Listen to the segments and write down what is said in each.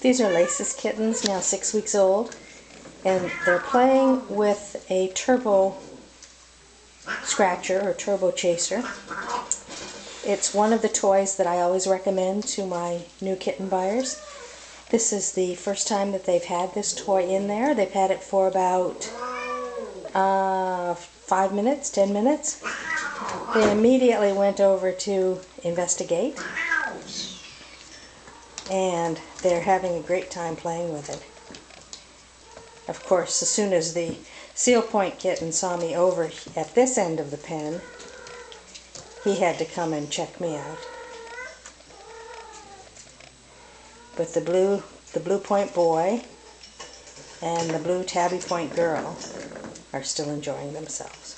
These are Lace's kittens, now 6 weeks old, and they're playing with a turbo scratcher or TurboChaser. It's one of the toys that I always recommend to my new kitten buyers. This is the first time that they've had this toy in there. They've had it for about 5 minutes, 10 minutes. They immediately went over to investigate, and they're having a great time playing with it. Of course, as soon as the seal point kitten saw me over at this end of the pen, he had to come and check me out. But the blue point boy and the blue tabby point girl are still enjoying themselves.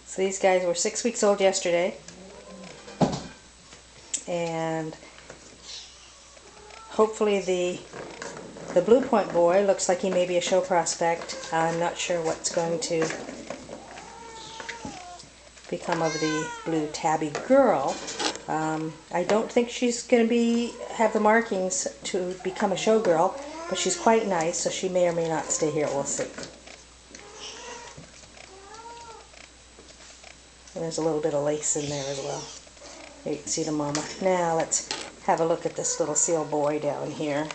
So these guys were 6 weeks old yesterday, and hopefully the blue point boy looks like he may be a show prospect. I'm not sure what's going to become of the blue tabby girl. I don't think she's going to have the markings to become a showgirl, but she's quite nice, so she may or may not stay here. We'll see. And there's a little bit of lace in there as well. There you can see the mama. Now let's have a look at this little seal boy down here.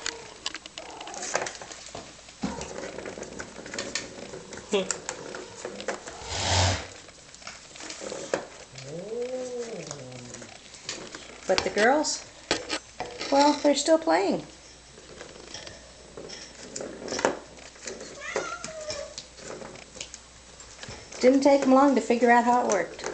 But the girls, well, they're still playing. Didn't take them long to figure out how it worked.